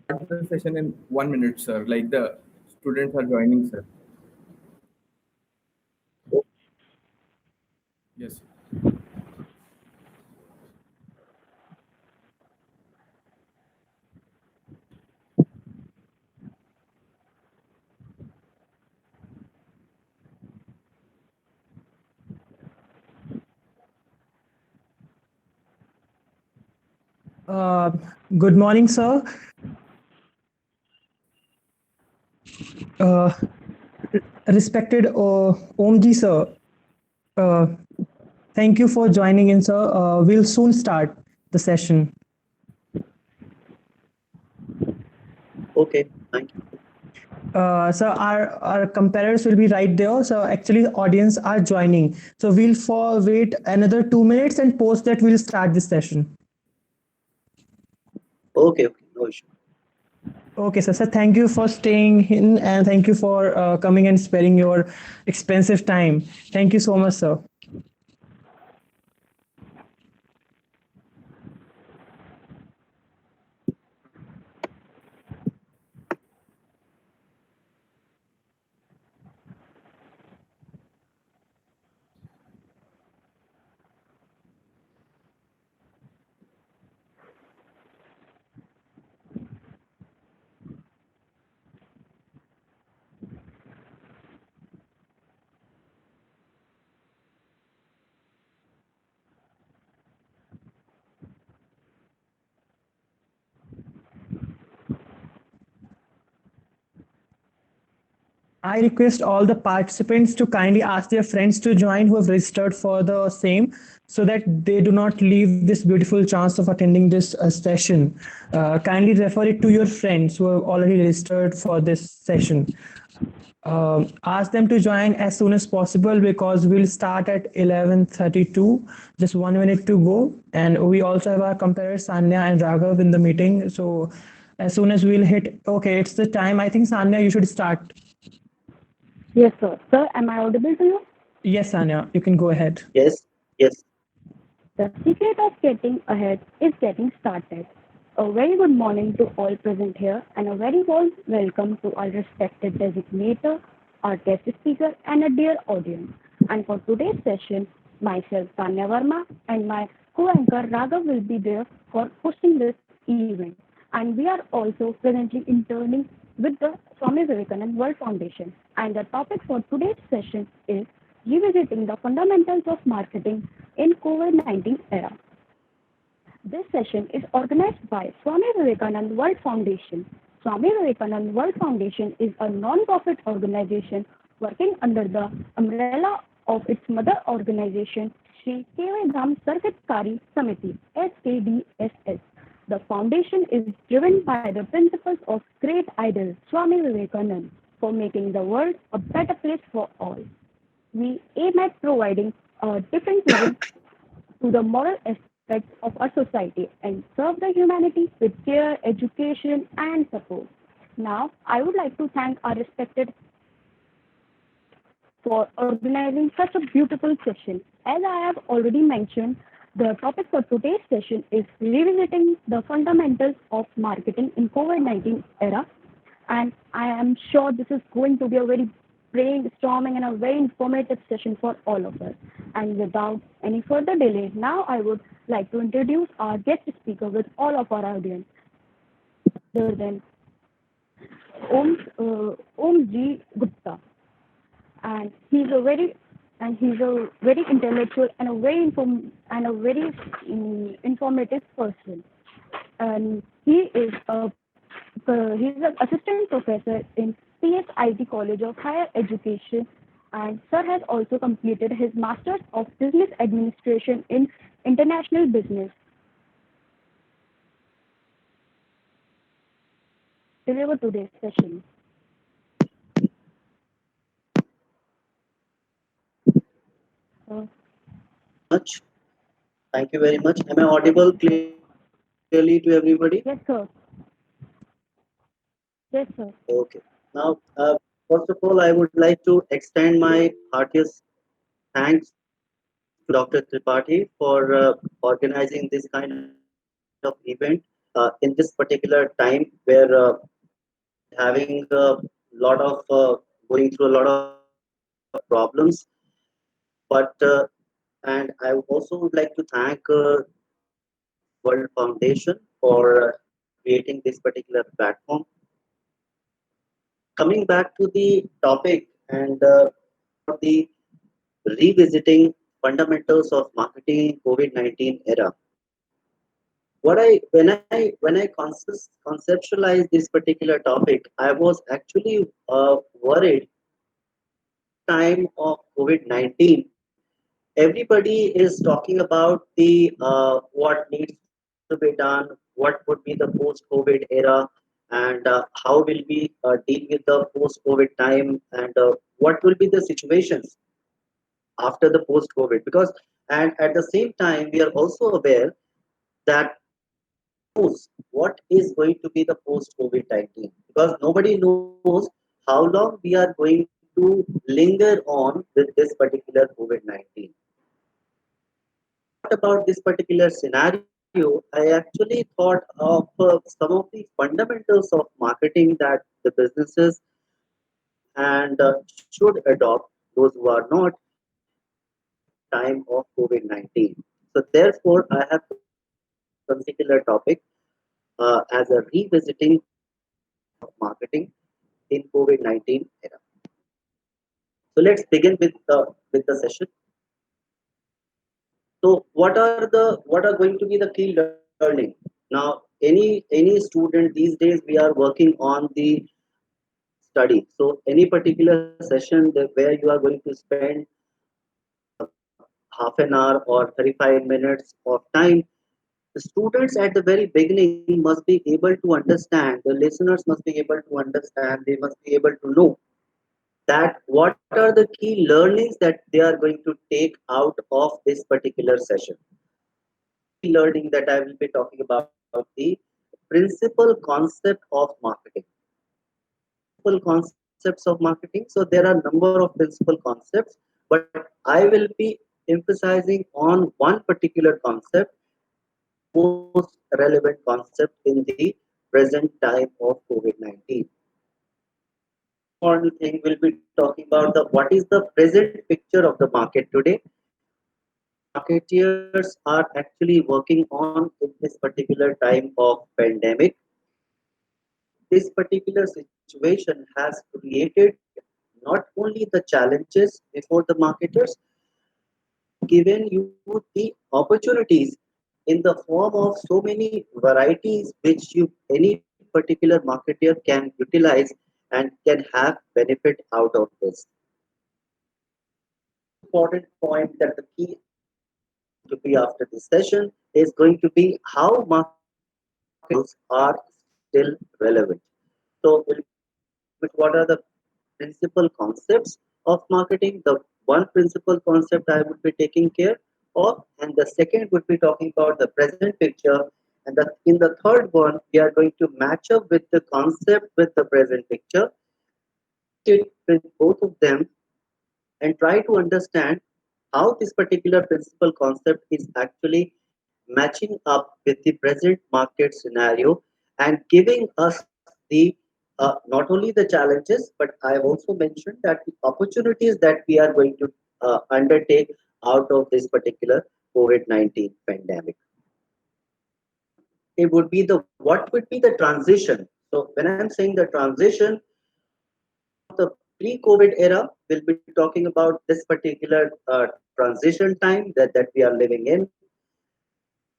the session in 1 minute, sir. Like the students are joining, sir. Yes. Uh, Good morning, sir. Uh, Respected Omji, sir. Uh, Thank you for joining in, sir. We'll soon start the session. Okay, thank you. So our competitors will be right there. So actually, the audience are joining. So we'll for wait another 2 minutes and post that we'll start this session. Okay, no issue. Okay, sir. So thank you for staying in and thank you for coming and sparing your expensive time. Thank you so much, sir. I request all the participants to kindly ask their friends to join who have registered for the same so that they do not leave this beautiful chance of attending this session. Kindly refer it to your friends who have already registered for this session. Ask them to join as soon as possible because we'll start at 11:32, just 1 minute to go. And we also have our competitors Sanya and Raghav in the meeting. So as soon as we'll hit, okay, it's the time. I think Sanya, you should start. Yes, sir. Sir, am I audible to you? Yes, Anya, you can go ahead. Yes, yes. The secret of getting ahead is getting started. A very good morning to all present here and a very warm welcome to our respected designator, our guest speaker and a dear audience. And for today's session, myself Tanya Verma and my co-anchor Raghav will be there for hosting this event. And we are also presently interning with the Swami Vivekanand World Foundation. And the topic for today's session is revisiting the fundamentals of marketing in COVID-19 era. This session is organized by Swami Vivekanand World Foundation. Swami Vivekanand World Foundation is a non-profit organization working under the umbrella of its mother organization, Sri Kevedam Sarkatkari Samiti, SKDSS. The foundation is driven by the principles of great idol Swami Vivekanand for making the world a better place for all. We aim at providing a different level to the moral aspects of our society and serve the humanity with care, education, and support. Now, I would like to thank our respected for organizing such a beautiful session. As I have already mentioned, the topic for today's session is revisiting the fundamentals of marketing in COVID-19 era. And I am sure this is going to be a very brainstorming and a very informative session for all of us. And without any further delay, now I would like to introduce our guest speaker with all of our audience, other than Om G. Gupta. And he's a very intellectual and a very informative person. And he's an assistant professor in PSIT College of Higher Education, and Sir has also completed his Masters of Business Administration in International Business. Deliver today's session. Uh, Much. Thank you very much. Am I audible clearly to everybody? yes, sir. Yes, sir. Okay. Now, first of all, I would like to extend my heartiest thanks to Dr. Tripathi for organizing this kind of event. in this particular time where having a lot of going through a lot of problems. But and I also would like to thank World Foundation for creating this particular platform. Coming back to the topic and the revisiting fundamentals of marketing in COVID-19 era. What I when I conceptualized this particular topic, I was actually worried. Time of COVID-19, everybody is talking about the what needs to be done, what would be the post-COVID era, and how will we deal with the post-COVID time, and what will be the situations after the post-COVID. Because and at the same time, we are also aware that knows what is going to be the post-COVID-19, because nobody knows how long we are going to linger on with this particular COVID-19. About this particular scenario, I actually thought of some of the fundamentals of marketing that the businesses and should adopt, those who are not, time of COVID-19. So therefore, I have a particular topic as a revisiting of marketing in COVID-19 era. So let's begin with the session. So what are going to be the key learning? Now, any student these days, we are working on the study. So any particular session where you are going to spend half an hour or 35 minutes of time, the students at the very beginning must be able to understand, the listeners must be able to understand, they must be able to know that what are the key learnings that they are going to take out of this particular session. Learning that I will be talking about the principal concept of marketing. Principal concepts of marketing. So there are a number of principal concepts, but I will be emphasizing on one particular concept, most relevant concept in the present time of COVID-19. One thing we'll be talking about the what is the present picture of the market today. Marketeers are actually working on in this particular time of pandemic. This particular situation has created not only the challenges before the marketers, given you the opportunities in the form of so many varieties which you any particular marketer can utilize and can have benefit out of this. Important point that the key to be after this session is going to be how markets are still relevant. So, what are the principal concepts of marketing? The one principal concept I would be taking care of, and the second would be talking about the present picture. And in the third one, we are going to match up with the concept with the present picture, with both of them, and try to understand how this particular principal concept is actually matching up with the present market scenario and giving us the not only the challenges, but I have also mentioned that the opportunities that we are going to undertake out of this particular COVID-19 pandemic. It would be the what would be the transition. So when I'm saying the transition, the pre-COVID era, we'll be talking about this particular transition time that we are living in,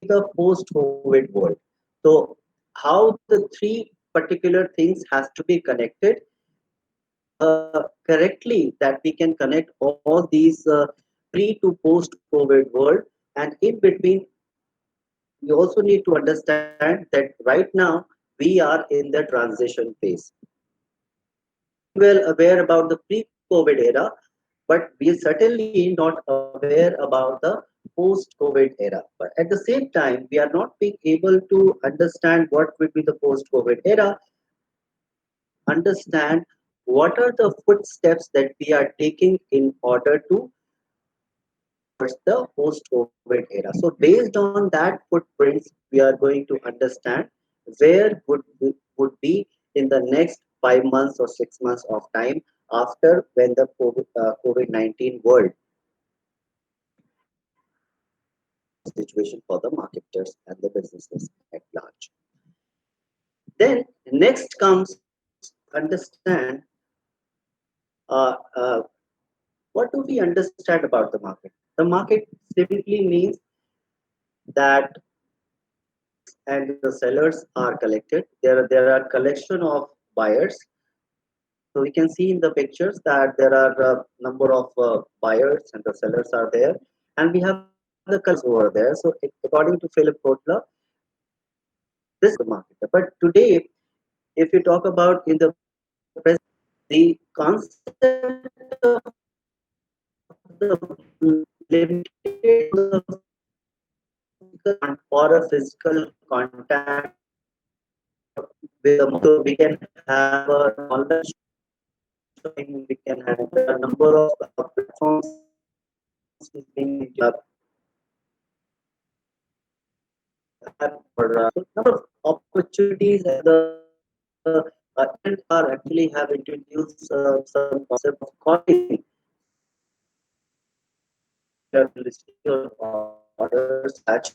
the post-COVID world. So how the three particular things has to be connected correctly, that we can connect all these pre to post-COVID world, and in between, we also need to understand that right now we are in the transition phase. Well aware about the pre-COVID era, but we are certainly not aware about the post-COVID era. But at the same time, we are not being able to understand what will be the post-COVID era, understand what are the footsteps that we are taking in order to towards the post-COVID era. So based on that footprints, we are going to understand where would be in the next 5 months or 6 months of time after when the COVID-19 world situation for the marketers and the businesses at large. Then next comes understand uh, uh, what do we understand about the market? The market simply means that and the sellers are collected. There are collection of buyers. So we can see in the pictures that there are a number of buyers and the sellers are there, and we have the colors over there. So according to Philip Kotler, this is the market. But today, if you talk about in the present, the concept of the limited or a physical contact with the so we can have a knowledge sharing, we can have a number of platforms being for number of opportunities and the and are actually have introduced some concept of calling listing your orders, attach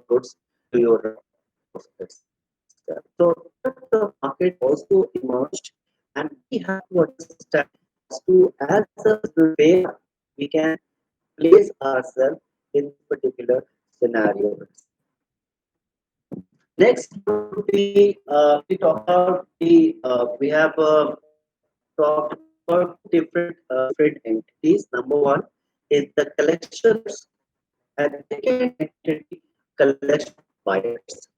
goods to your process. So the market also emerged, and we have to understand as to as a where we can place ourselves in particular scenario. Next would be we talk about the we have talked about different entities. Number one is the collections, and second entity collection buyers.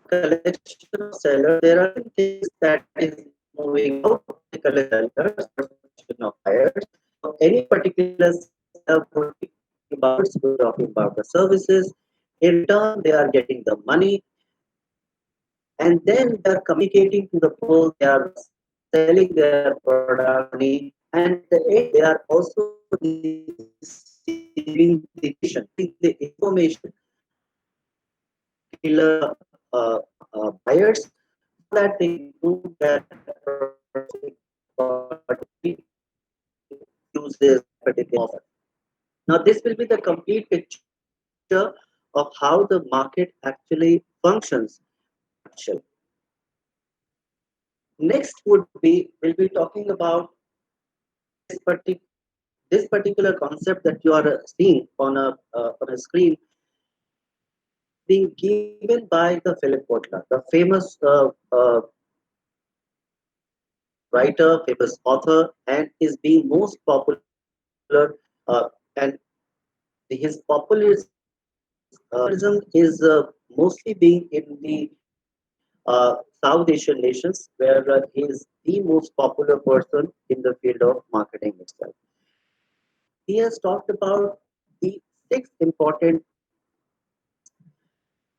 Collection of sellers. There are things that is moving out of the collection of buyers. So any particular seller would be about we're talking about the services. In return, they are getting the money, and then they are communicating to the people. They are selling their product, and they are also receiving the information killer buyers so that they improve their use this particular offer. Now, this will be the complete picture of how the market actually functions. Next would be we'll be talking about this particular concept that you are seeing on a screen being given by the Philip Kotler, the famous writer, famous author, and is being most popular. And his populism is mostly being in the South Asian nations, where he is the most popular person in the field of marketing itself. He has talked about the six important,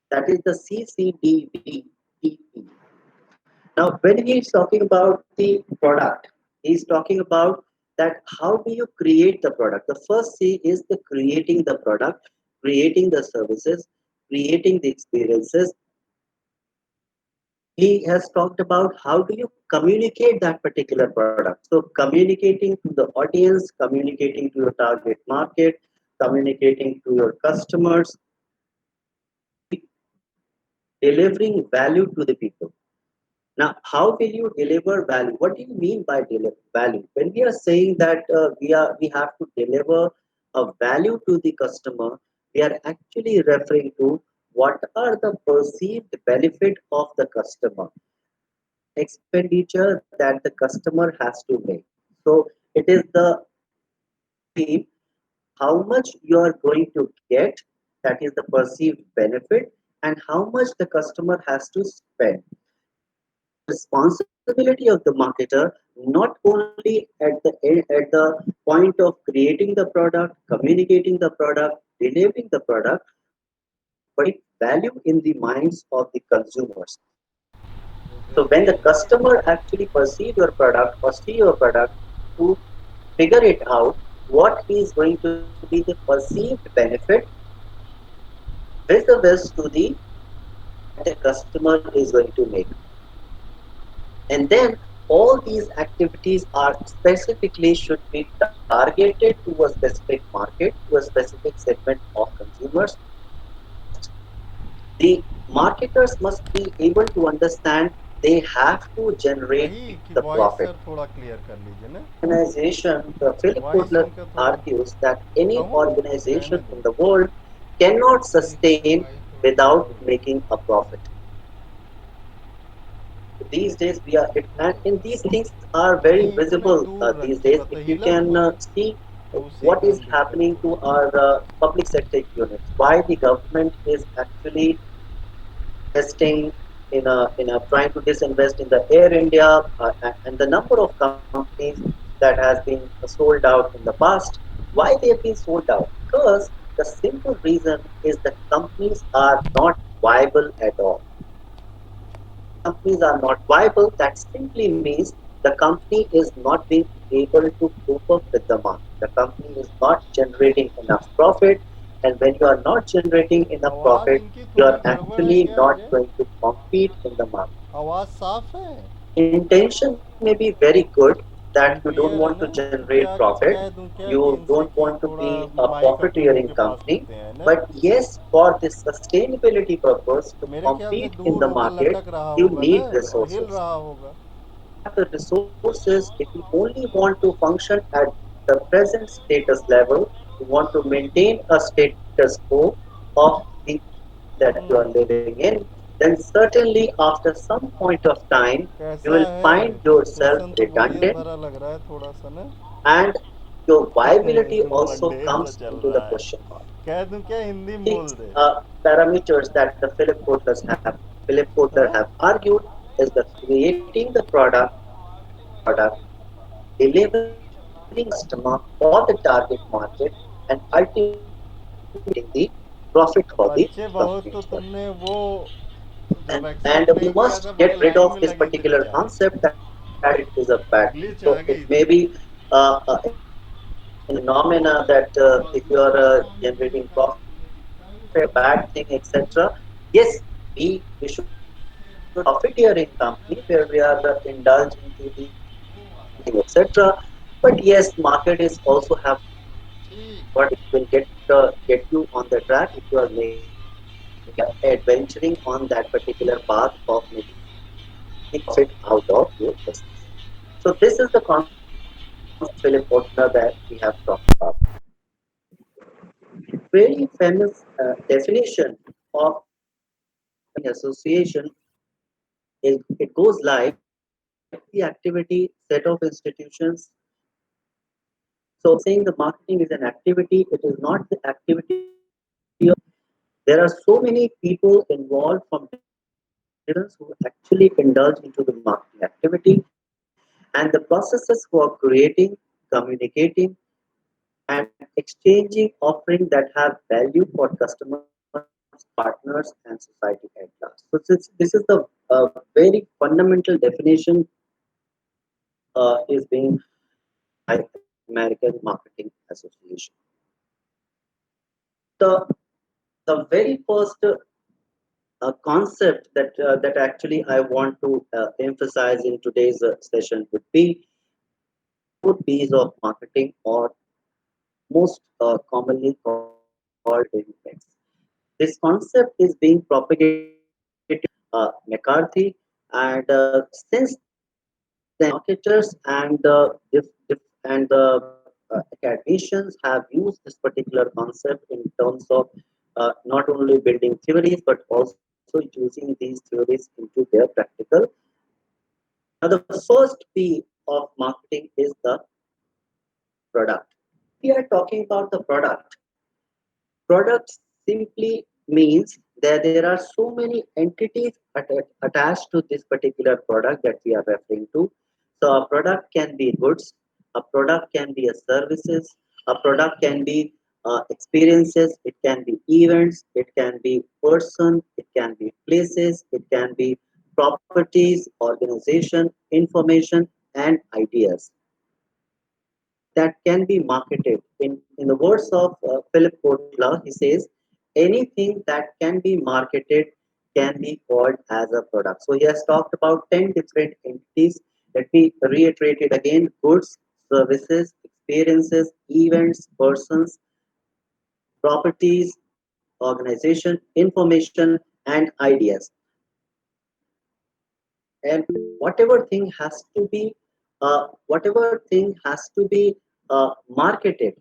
that is the CCDVPP. Now, when he is talking about the product, he is talking about that how do you create the product? The first C is the creating the product, creating the services, creating the experiences. He has talked about how do you communicate that particular product. So communicating to the audience, communicating to your target market, communicating to your customers, delivering value to the people. Now, how will you deliver value? What do you mean by deliver value? When we are saying that we have to deliver a value to the customer, we are actually referring to what are the perceived benefit of the customer, expenditure that the customer has to make. So it is the theme, how much you are going to get, that is the perceived benefit, and how much the customer has to spend. Responsibility of the marketer not only at the point of creating the product, communicating the product, delivering the product, but it value in the minds of the consumers. So when the customer actually perceive your product or see your product, to figure it out what is going to be the perceived benefit vis-a-vis to the the customer is going to make. And then all these activities are specifically should be targeted to a specific market, to a specific segment of consumers. The marketers must be able to understand they have to generate वही कि the voice profit. Sir थोड़ा clear कर लीजिए ना Organization, Philip voice Kotler उनका थोड़ा argues that any कहूँ organization रहने in दो the world cannot sustain without making a profit. These days we are, and these things are very नहीं इतना visible दूर these रखिएगा days. तो If you हिला can हुआ है see तो उसी what का is हम दिक्कत happening हो to रहा है our public sector units, why the government is actually investing in a trying to disinvest in the Air India, and the number of companies that has been sold out in the past. Why they have been sold out? Because the simple reason is that companies are not viable at all. Companies are not viable. That simply means the company is not being able to cope up with the market. The company is not generating enough profit, and when you are not generating enough आवाज़ profit, इनकी you थोड़ी are गड़बड़ है actually क्या not Ajay going to compete in the market. आवाज़ साफ है Intention may be very good that एकदम you don't क्लियर है want to ना तो generate क्या profit, कह दूं क्या कि you इनसे don't कि want to थोड़ा be a माइक अपने मुंह profiteering के पास company, लेते हैं ना but yes, for this sustainability purpose to मेरे ख्याल से compete in दूर the होगा market, लटक रहा you होगा ना need और हिल resources. रहा होगा The resources, if you only want to function at the present status level, you want to maintain a status quo of the that you are living in, then certainly after some point of time, you कैसा will है find yourself session तो बोरियत redundant, भरा लग रहा है थोड़ा सा ना and your viability also Monday वाला comes चल into the रहा है question mark. कह दूं क्या हिंदी में बोल These they parameters that the Philip Kotler हाँ have argued is the creating the product, delivering customer or the target market, and ultimately the profit for the बच्चे बहुत company तो as well. तुमने वो जब And एक्सेप्ट we नहीं किया must था get बड़े rid लाइन of में this लगे थे particular क्या concept that it is a bad thing. Glitch आ So it गई may थी be a phenomena that if you are generating profit, a bad thing, etc. Yes, we should profiteering company where we are indulged into the etc. But yes, market is also have what it will get you on the track if you are making adventuring on that particular path of making profit out of your business. So this is the concept Philip Kotler that we have talked about. Very famous definition of an association is it goes like the activity set of institutions. So saying the marketing is an activity, it is not the activity. There are so many people involved from different who actually indulge into the marketing activity, and the processes for creating, communicating, and exchanging offerings that have value for customers, partners, and society at large. So this is the very fundamental definition is being by American Marketing Association. The the very first concept that actually I want to emphasize in today's session would be 4 P's of marketing, or most commonly called impacts. This concept is being propagated McCarthy, and since then, marketers and academicians have used this particular concept in terms of not only building theories but also using these theories into their practical. Now, the first P of marketing is the product. We are talking about the product. Product simply means that there are so many entities attached to this particular product that we are referring to. So a product can be goods, a product can be a services, a product can be experiences, it can be events, it can be person, it can be places, it can be properties, organization, information, and ideas that can be marketed. In the words of Philip Kotler, he says, anything that can be marketed can be called as a product. So he has talked about 10 different entities. Let me reiterate it again: goods, services, experiences, events, persons, properties, organization, information, and ideas. And whatever thing has to be marketed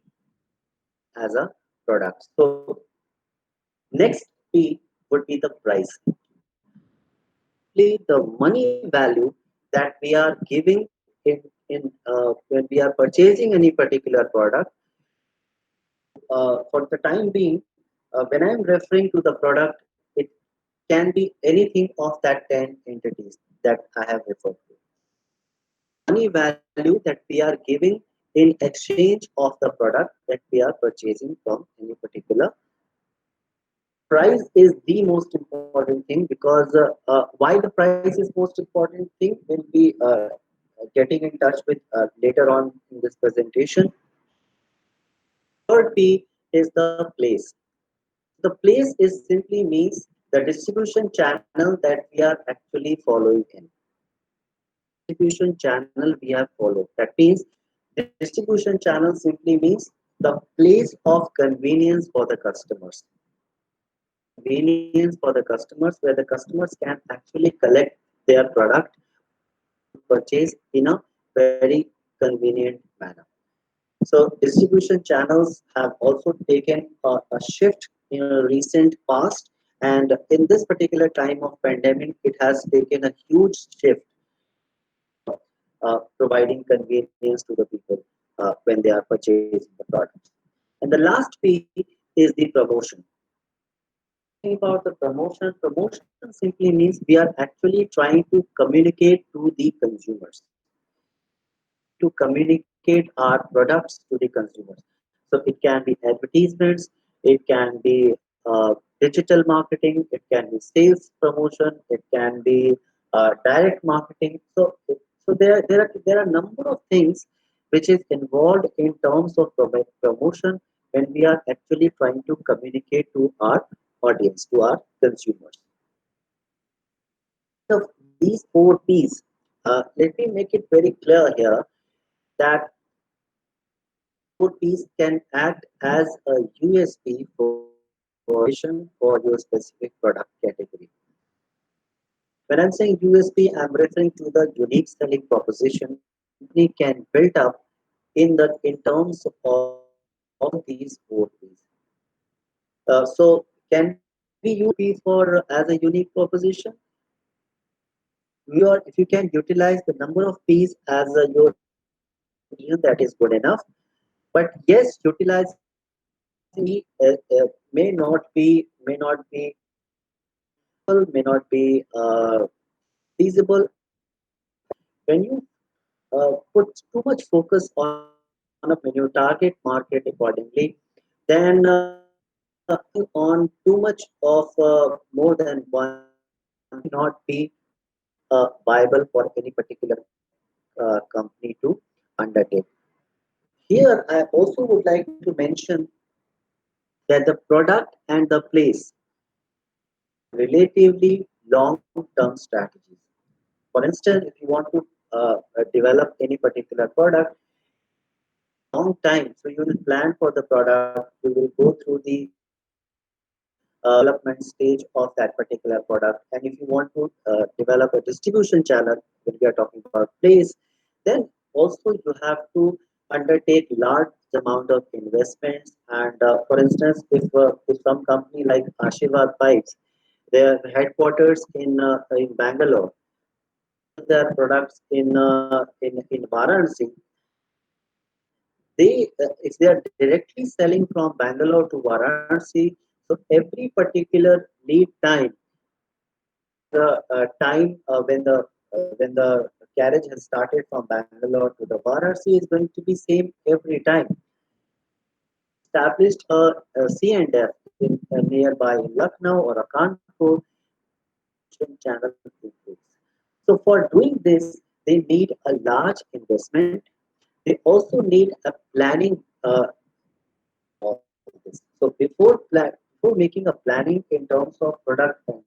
as a product. So next P would be the price. The money value that we are giving in when we are purchasing any particular product. For the time being, when I am referring to the product, it can be anything of that 10 entities that I have referred to. Money value that we are giving in exchange of the product that we are purchasing from any particular. Price is the most important thing, because why the price is most important thing will be getting in touch with later on in this presentation. Third P is the place. The place is simply means the distribution channel that we are actually following in. Distribution channel we have followed. That means distribution channel simply means the place of convenience for the customers. Convenience for the customers, where the customers can actually collect their product, purchase in a very convenient manner. So distribution channels have also taken a shift in a recent past, and in this particular time of pandemic, it has taken a huge shift, providing convenience to the people when they are purchasing the products. And the last P is the promotion. About the promotion simply means we are actually trying to communicate to the consumers, to communicate our products to the consumers. So it can be advertisements, it can be digital marketing, it can be sales promotion, it can be direct marketing. So there are a number of things which is involved in terms of promotion when we are actually trying to communicate to our audience, to our consumers. So these four P's, let me make it very clear here that four P's can act as a USP for your specific product category. When I'm saying USP, I'm referring to the unique selling proposition company can build up in terms of these four P's. So can we use P for as a unique proposition? If you can utilize the number of P's as your that is good enough. But yes, utilizing may not be feasible when you put too much focus when you target market accordingly, then on too much of more than one not be viable for any particular company to undertake. Here, I also would like to mention that the product and the place relatively long-term strategies. For instance, if you want to develop any particular product, long time, so you will plan for the product, you will go through the development stage of that particular product. And if you want to develop a distribution channel, when we are talking about place, then also you have to undertake large amount of investments. And for instance, if some company like Ashirvad Pipes, their headquarters in Bangalore, their products in Varanasi, if they are directly selling from Bangalore to Varanasi, so every particular lead time, the time when the carriage has started from Bangalore to the Varanasi is going to be same every time. Established a C&F in nearby Lucknow or a Kanpur channel improves. So for doing this, they need a large investment. They also need a planning of this. So before making a planning in terms of product and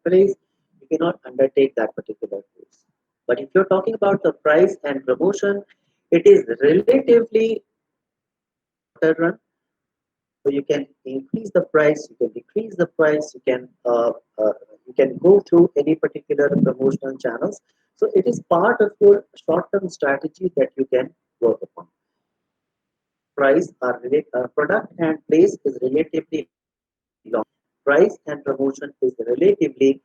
place, you cannot undertake that particular course. But if you're talking about the price and promotion, it is relatively shorter run. So you can increase the price, you can decrease the price, you can go through any particular promotional channels. So it is part of your short-term strategy that you can work upon. Product and place is relatively long. Price and promotion is relatively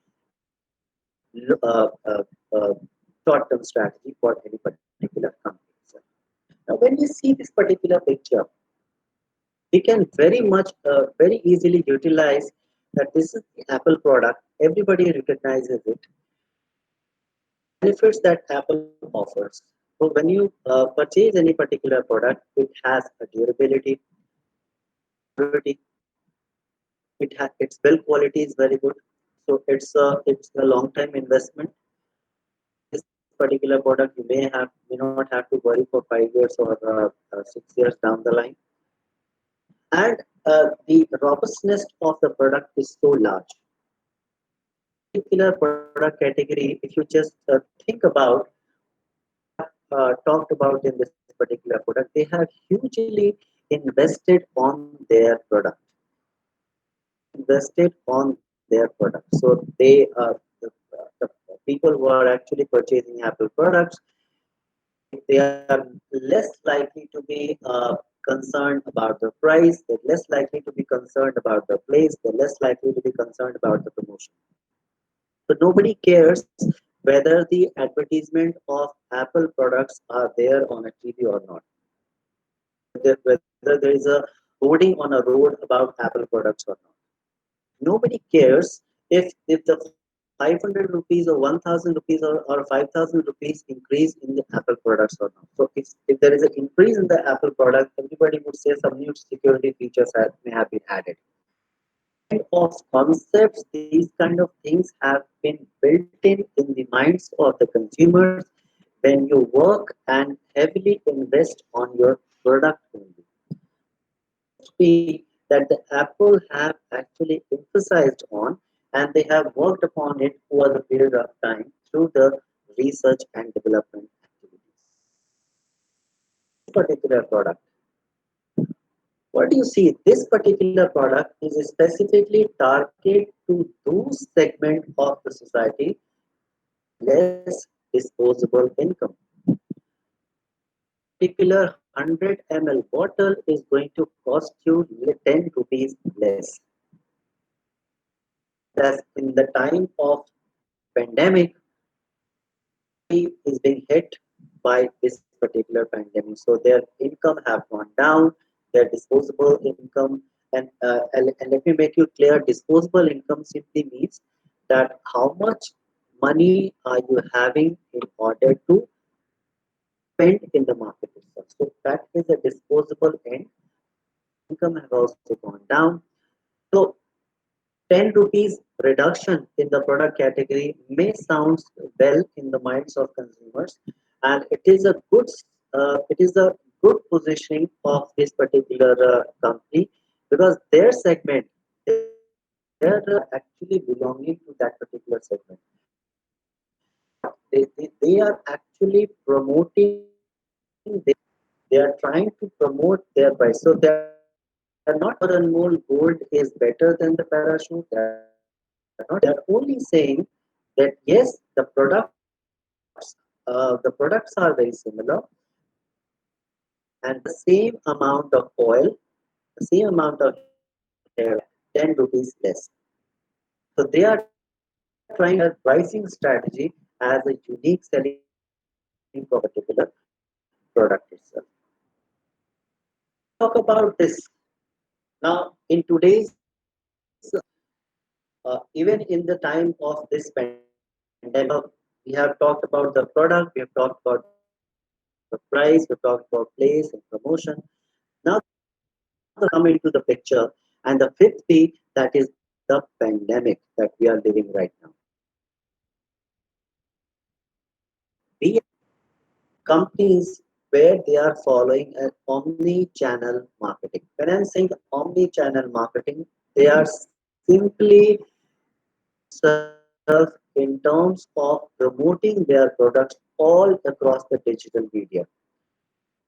uh, uh, uh, short-term strategy for any particular company. So now, when we see this particular picture, we can very easily utilize that this is the Apple product. Everybody recognizes it. Benefits that Apple offers. So when you purchase any particular product, it has a durability. Its build quality is very good. So it's a long time investment. This particular product you may not have to worry for 5 years or 6 years down the line. And the robustness of the product is so large. Particular product category, if you just think about talked about in this particular product, they have hugely invested on their product. Invested on their product. So the people who are actually purchasing Apple products, they are less likely to be concerned about the price. They're less likely to be concerned about the place. They're less likely to be concerned about the promotion. So nobody cares whether the advertisement of Apple products are there on a TV or not. Whether there is a hoarding on a road about Apple products or not. Nobody cares if the 500 rupees or 1000 rupees or 5000 rupees increase in the Apple products or not. So if there is an increase in the Apple product, everybody would say some new security features may have been added. Of concepts, these kind of things have been built in the minds of the consumers when you work and heavily invest on your product only. That the Apple have actually emphasized on, and they have worked upon it over the period of time through the research and development activities. This particular product, what do you see? This particular product is specifically targeted to those segments of the society less disposable income. Particular 100 ml bottle is going to cost you 10 rupees less. As in the time of pandemic, is being hit by this particular pandemic. So their income have gone down, their disposable income, and let me make you clear, disposable income simply means that how much money are you having in order to spend in the market itself. So that is a disposable end. Income has also gone down. So 10 rupees reduction in the product category may sound well in the minds of consumers, and it is a good positioning of this particular company, because their segment, they're actually belonging to that particular segment. They are actually promoting, they are trying to promote their price. So they're not Anmol Gold is better than the Parachute. They're only saying that yes, the products are very similar, and the same amount of oil, the same amount of hair, 10 rupees less. So they are trying a pricing strategy as a unique selling for a particular product itself. Talk about this now in today's, even in the time of this pandemic, we have talked about the product, we have talked about the price, we talked about place and promotion. Now come into the picture, and the fifth P, that is the pandemic that we are living right now. We companies where they are following an omni-channel marketing. When I'm saying omni-channel marketing, they are simply in terms of promoting their products all across the digital media,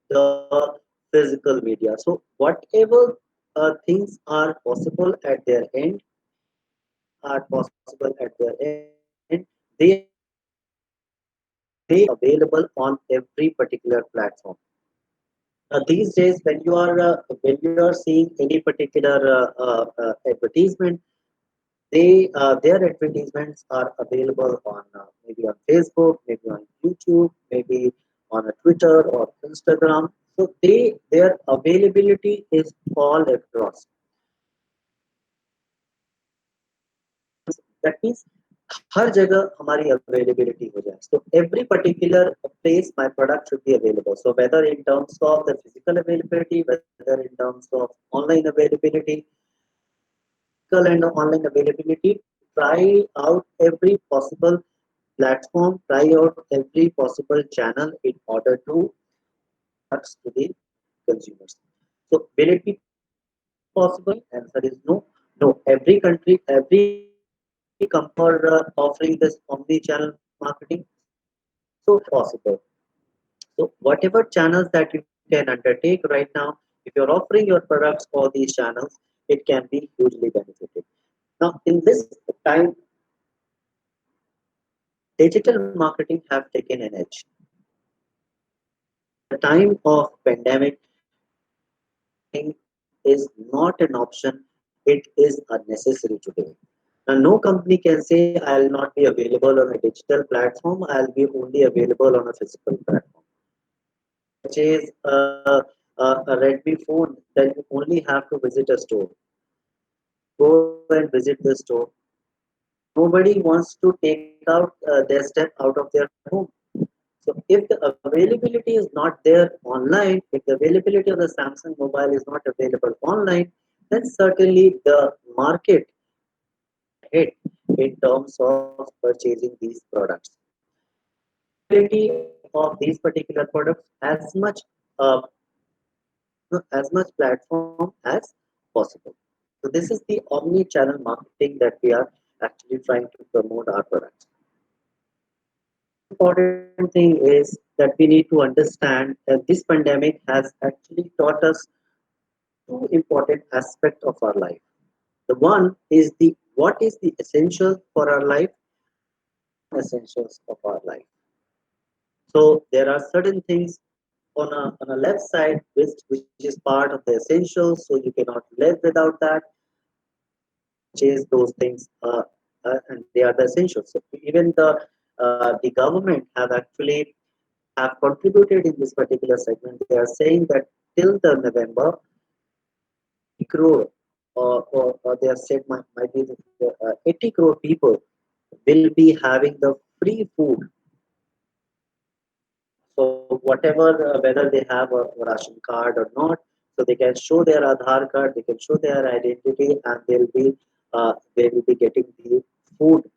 the physical media. So whatever things are possible at their end are possible at their end. They available on every particular platform. These days, when you are seeing any particular advertisement, their advertisements are available on maybe on Facebook, maybe on YouTube, maybe on a Twitter or Instagram. So their availability is all across. That means हर जगह हमारी availability हो जाए. So every particular place my product should be available. So whether in terms of the physical availability, whether in terms of online availability, physical and online availability, try out every possible platform, try out every possible channel in order to touch to the consumers. So will it be possible? Answer is no. No, every country, every company are offering this omni-channel marketing. So possible. So whatever channels that you can undertake right now, if you're offering your products for these channels, it can be hugely benefited. Now, in this time, digital marketing have taken an edge. The time of pandemic is not an option; it is a necessity today. Now, no company can say I'll not be available on a digital platform. I'll be only available on a physical platform. Purchase a Redmi phone, then you only have to visit a store. Go and visit the store. Nobody wants to take out their step out of their home. So if the availability is not there online, if the availability of the Samsung mobile is not available online, then certainly the market hit in terms of purchasing these products. Availability of these particular products uh, as much platform as possible. So this is the omni-channel marketing that we are actually trying to promote our products. Important thing is that we need to understand that this pandemic has actually taught us two important aspects of our life. The one is the what is the essential for our life, essentials of our life. So there are certain things on a left side which is part of the essentials, so you cannot live without that. Chase those things, and they are the essentials. So even the government have actually have contributed in this particular segment. They are saying that till the November, crore or they have said might be 80 crore people will be having the free food. So whatever, whether they have a ration card or not, so they can show their Aadhaar card, they can show their identity, and they will be getting the food.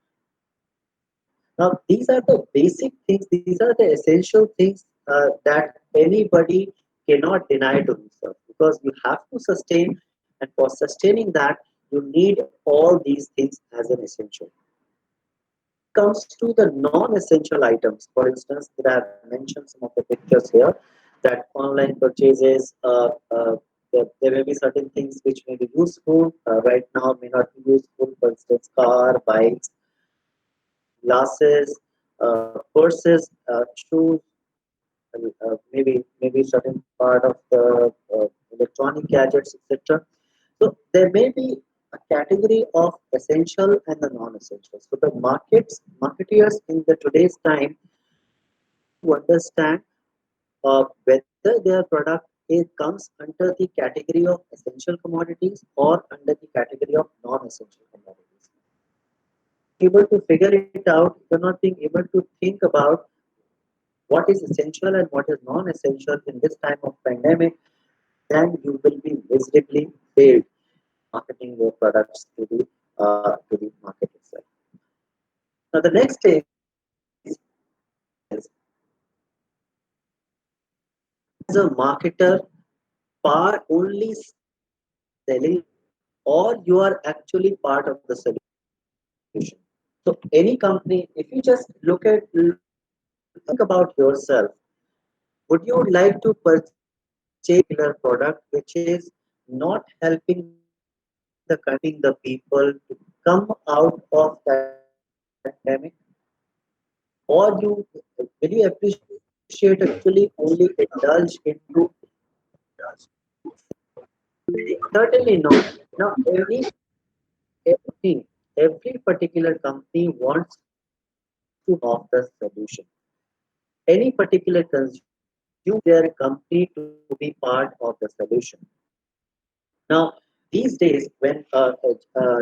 Now these are the basic things. These are the essential things that anybody cannot deny to himself, because you have to sustain, and for sustaining that, you need all these things as an essential. Comes to the non-essential items, for instance, that I have mentioned some of the pictures here, that online purchases, there may be certain things which may be useful right now, may not be useful. For instance, car, bikes, glasses, purses, shoes, maybe certain part of the electronic gadgets, etc. So there may be a category of essential and the non-essential. So the marketeers in the today's time to understand whether their product comes under the category of essential commodities or under the category of non-essential commodities. Able to figure it out, you're not being able to think about what is essential and what is non-essential in this time of pandemic, then you will be miserably failed marketing your products to the market itself. Now the next stage is, as a marketer, part only selling, or you are actually part of the solution. So any company, if you just think about yourself, would you like to purchase a product which is not helping the people to come out of that pandemic, or will you appreciate actually only indulge into? Certainly not. Now, everything, every particular company wants to offer solution. Any particular consumer their company to be part of the solution. Now, these days, when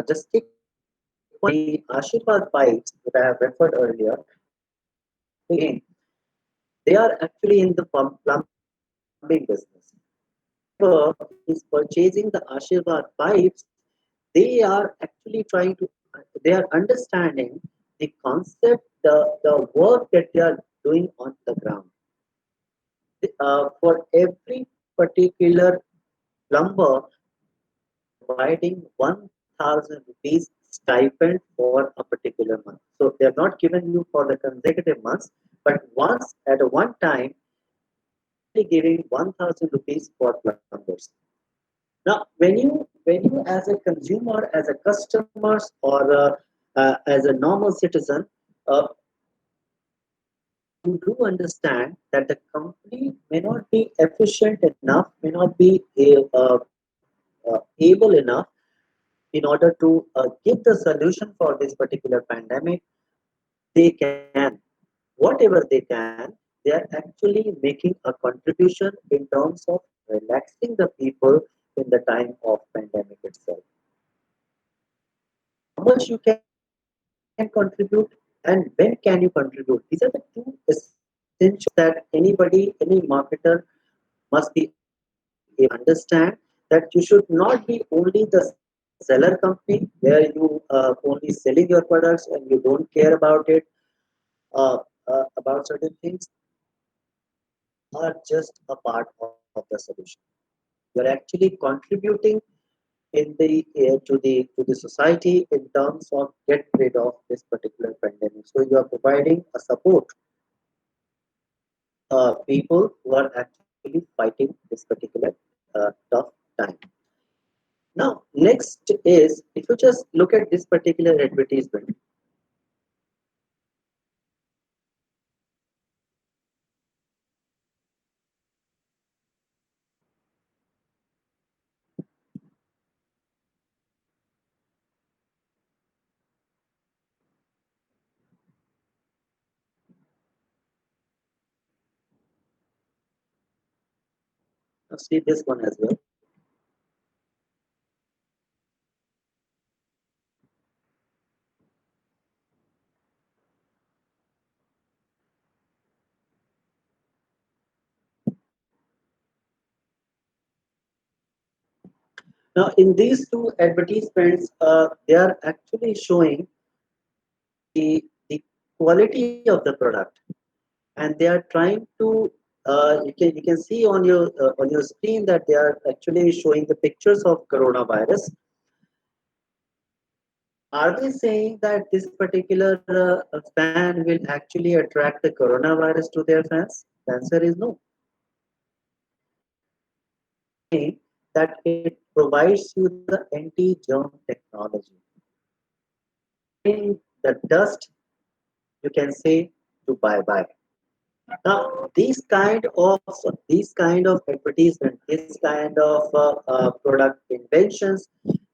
just take the Ashirwad pipes that I have referred earlier, again, they are actually in the plumbing business. Whoever is purchasing the Ashirwad pipes, they are actually they are understanding the concept, the work that they are doing on the ground. For every particular plumber, providing 1,000 rupees stipend for a particular month. So they are not given you for the consecutive months, but once at a one time, they giving 1,000 rupees for plumbers. Now, when you as a consumer, as a customer, or as a normal citizen, uh, you do understand that the company may not be efficient enough, may not be able enough in order to give the solution for this particular pandemic. They can, whatever they can, they are actually making a contribution in terms of relaxing the people in the time of pandemic itself. How much you can contribute and when can you contribute? These are the two essentials that any marketer must be able to understand, that you should not be only the seller company where you only selling your products and you don't care about it, about certain things, are just a part of the solution. You're actually contributing in the society in terms of get rid of this particular pandemic. So you are providing a support people who are actually fighting this particular tough time. Now, next is if you just look at this particular advertisement. Now see this one as well. Now, in these two advertisements, they are actually showing the quality of the product, and they are trying to. You can see on your screen that they are actually showing the pictures of coronavirus. Are they saying that this particular fan will actually attract the coronavirus to their fans? The answer is no. That it provides you the anti-germ technology. In the dust, you can say to bye bye. Now, these kind of advertisement, this kind of product inventions,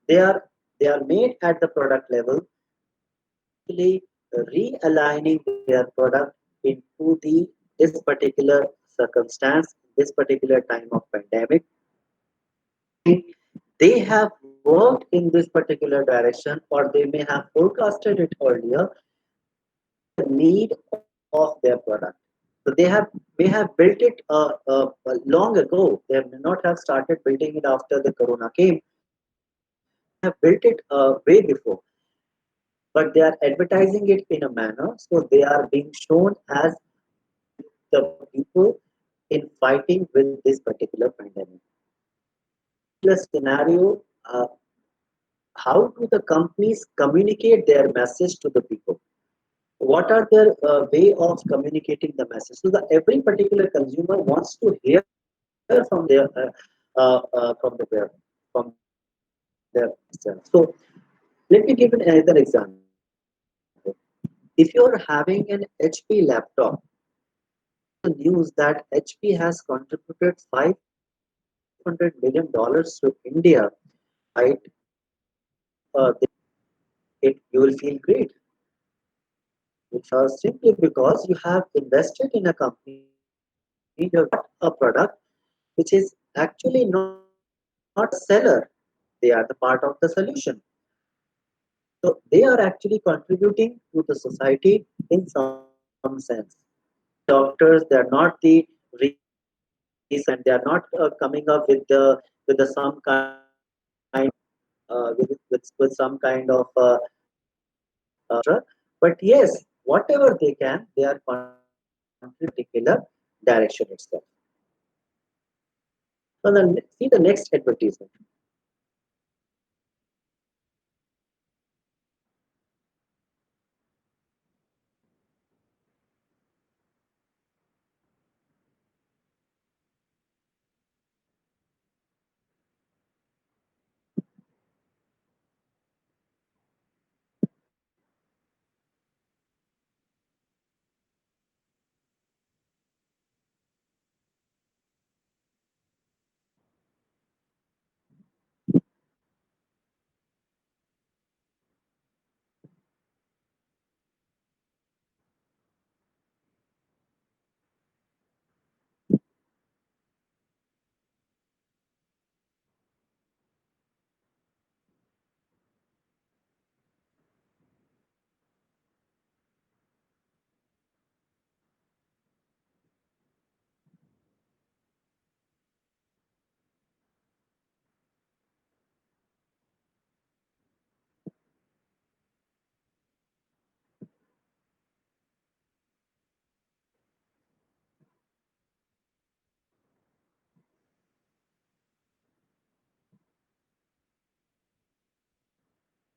they are they are made at the product level, actually realigning their product into this particular circumstance, this particular time of pandemic. They have worked in this particular direction, or they may have forecasted it earlier, the need of their product. So may have built it long ago. They may not have started building it after the corona came. They have built it way before, but they are advertising it in a manner so they are being shown as the people in fighting with this particular pandemic. The scenario how do the companies communicate their message to the people? What are their way of communicating the message? So that every particular consumer wants to hear from their from their so let me give another example. If you're having an HP laptop, the news that HP has contributed $500 million to India, right? You will feel great, simply because you have invested in a company, you have got a product which is actually not a seller. They are the part of the solution. So they are actually contributing to the society in some sense. Doctors, they are not the reason. They are not coming up with the some kind with some kind of but yes, whatever they can, they are particular direction itself. So then see the next advertisement.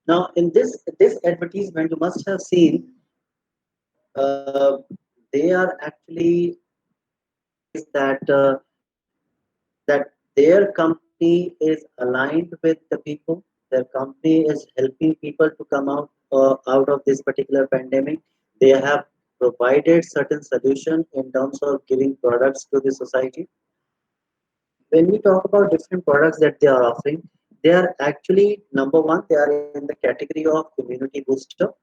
Now, in this advertisement, you must have seen uh, they are actually is that their company is aligned with the people. Their company is helping people to come out of this particular pandemic. They have provided certain solution in terms of giving products to the society. When we talk about different products that they are offering, they are actually number one. They are in the category of immunity booster.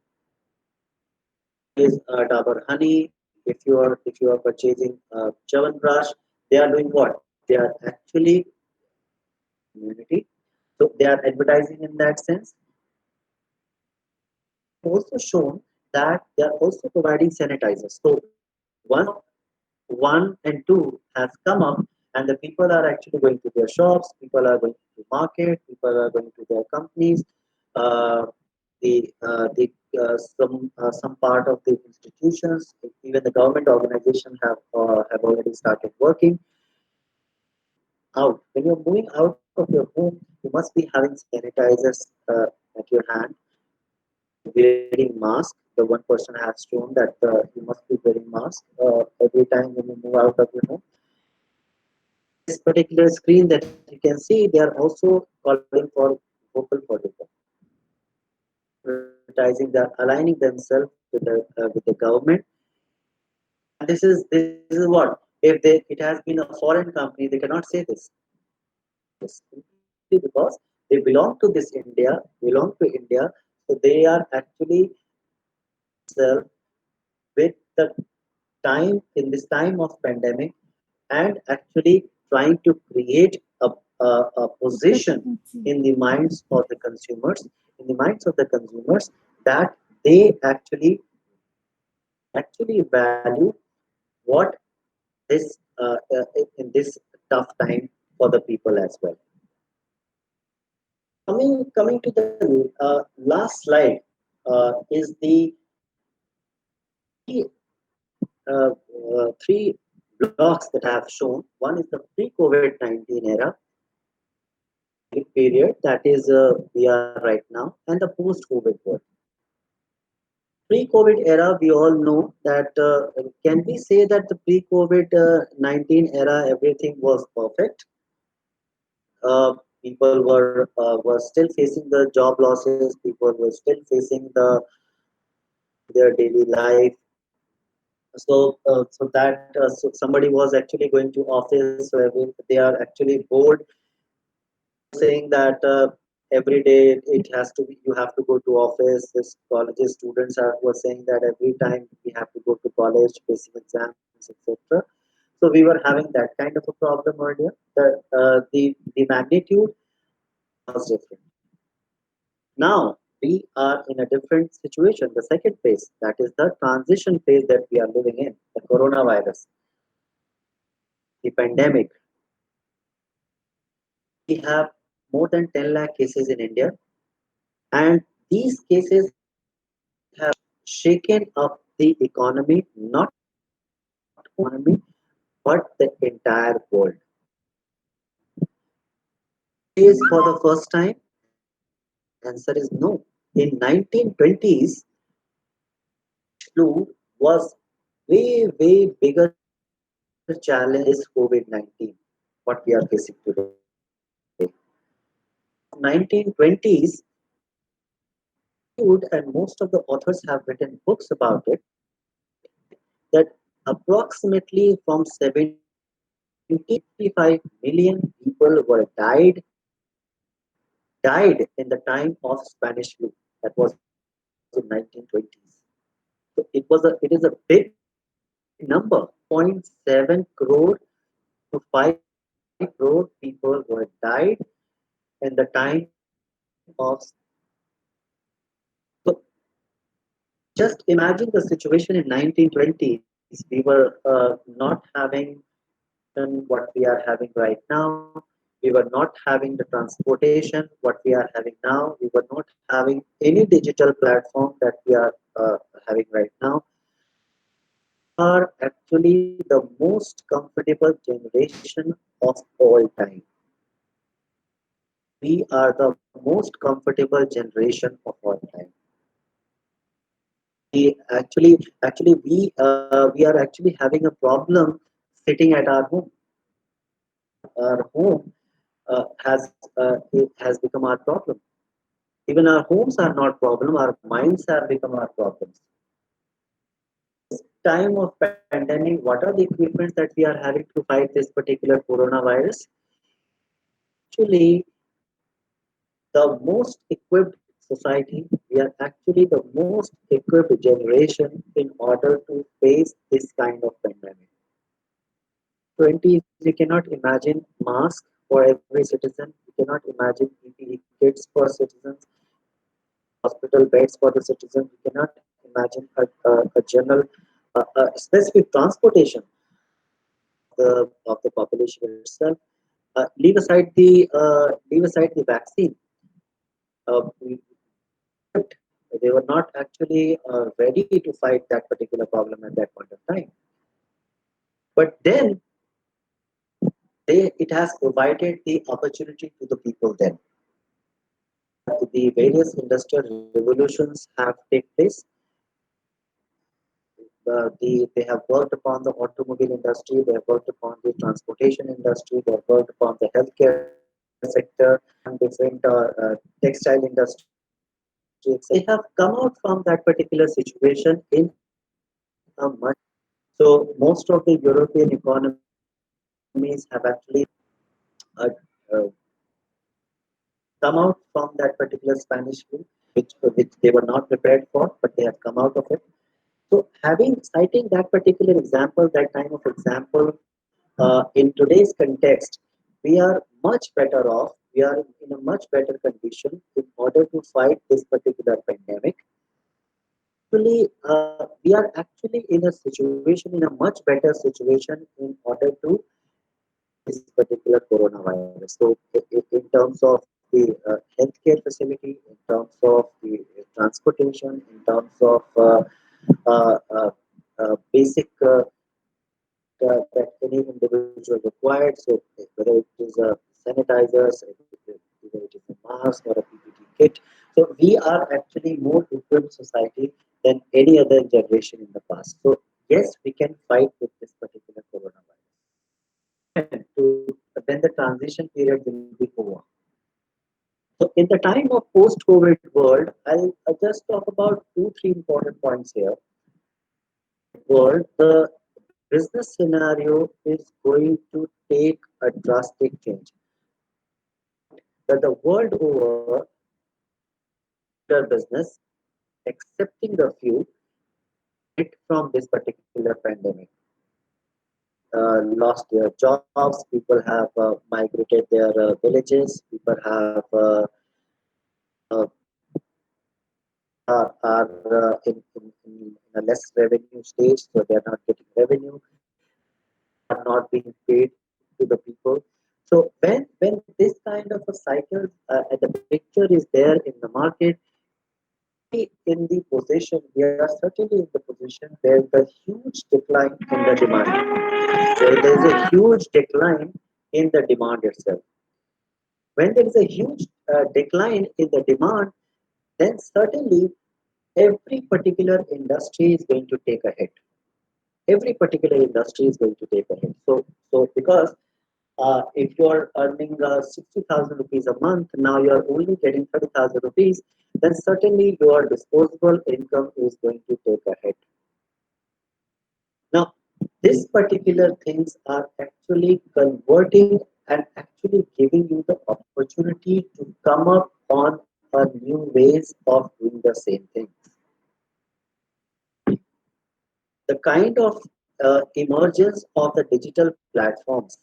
Is Dabur Honey. If you are purchasing Chyawanprash, they are doing what? They are actually immunity. So they are advertising in that sense. Also shown that they are also providing sanitizers. So one and two has come up, and the people are actually going to their shops. People are going to market. People are going to their companies. Uh, some part of the institutions, even the government organization have already started working out. When you're moving out of your home, you must be having sanitizers at your hand, wearing mask. The one person has shown that you must be wearing mask every time when you move out of your home. This particular screen that you can see, they are also calling for vocal for difference. Advertising, they are aligning themselves with the government. And this is what, if it has been a foreign company, they cannot say this simply because they belong to India, so they are actually self with the time in this time of pandemic and actually trying to create a position in the minds of the consumers, that they actually value what this in this tough time for the people as well. Coming to the last slide is the three blocks that I have shown. One is the pre-COVID-19 era, period that is we are right now and the post-COVID world. Pre-COVID era, we all know that can we say that the pre-COVID 19 era everything was perfect? People were still facing the job losses. People were still facing their daily life. So somebody was actually going to office. So they are actually bored, saying that every day it has to be you have to go to office. This colleges students were saying that every time we have to go to college, facing exams, etc. So we were having that kind of a problem earlier. The magnitude was different. Now we are in a different situation. The second phase, that is the transition phase that we are living in, the coronavirus, the pandemic. We have more than 10 lakh cases in India, and these cases have shaken up the economy, not economy, but the entire world. Is for the first time? Answer is no. In 1920s, flu was way bigger challenge is COVID-19, what we are facing today. 1920s, and most of the authors have written books about it, that approximately from 75 million people were died in the time of Spanish flu. That was in 1920s. So it is a big number. 0.7 crore to 5 crore people were died in the time of. So just imagine the situation in 1920s. We were not having what we are having right now. We were not having the transportation what we are having now. We were not having any digital platform that we are having right now. Are actually the most comfortable generation of all time. We are the most comfortable generation of all time. We are actually having a problem sitting at our home. Our home it has become our problem. Even our homes are not problem. Our minds have become our problems. Time of pandemic, what are the equipments that we are having to fight this particular coronavirus? Actually, the most equipped society, we are actually the most equipped generation in order to face this kind of pandemic. 20, you cannot imagine mask for every citizen. You cannot imagine PPE kits for citizens, hospital beds for the citizens. You cannot imagine a general, specific transportation of the population itself. Leave aside the vaccine. We they were not actually ready to fight that particular problem at that point of time. But then it has provided the opportunity to the people then. The various industrial revolutions have taken place. They have worked upon the automobile industry, they have worked upon the transportation industry, they have worked upon the healthcare sector, and different textile industries. They have come out from that particular situation in a much. So most of the European economies have actually uh, uh, come out from that particular Spanish flu, which they were not prepared for, but they have come out of it. So, citing that particular example, that kind of example, in today's context, we are much better off. We are in a much better condition in order to fight this particular pandemic. Actually, we are actually in a situation, in a much better situation in order to this particular coronavirus. So, in terms of the healthcare facility, in terms of the transportation, in terms of basic that any individual required. So whether it is sanitizers, either it is a mask or a PPT kit. So we are actually more equipped society than any other generation in the past. So yes, we can fight with this particular coronavirus. And then the transition period will be over. So in the time of post-COVID world, I'll just talk about two, three important points here. World, the business scenario is going to take a drastic change. That the world over, the business, excepting the few, hit from this particular pandemic. Lost their jobs, people have migrated their villages, people have uh, are in a less revenue stage, so they are not getting revenue, are not being paid to the people. So when this kind of a cycle, the picture is there in the market, in the position, we are certainly in the position where the huge decline in the demand. There is a huge decline in the demand itself. When there is a huge decline in the demand, then certainly every particular industry is going to take a hit. Every particular industry is going to take a hit. So because if you're earning 60,000 rupees a month, now you're only getting 30,000 rupees, then certainly your disposable income is going to take a hit. Now, these particular things are actually converting and actually giving you the opportunity to come up on a new ways of doing the same thing. The kind of emergence of the digital platforms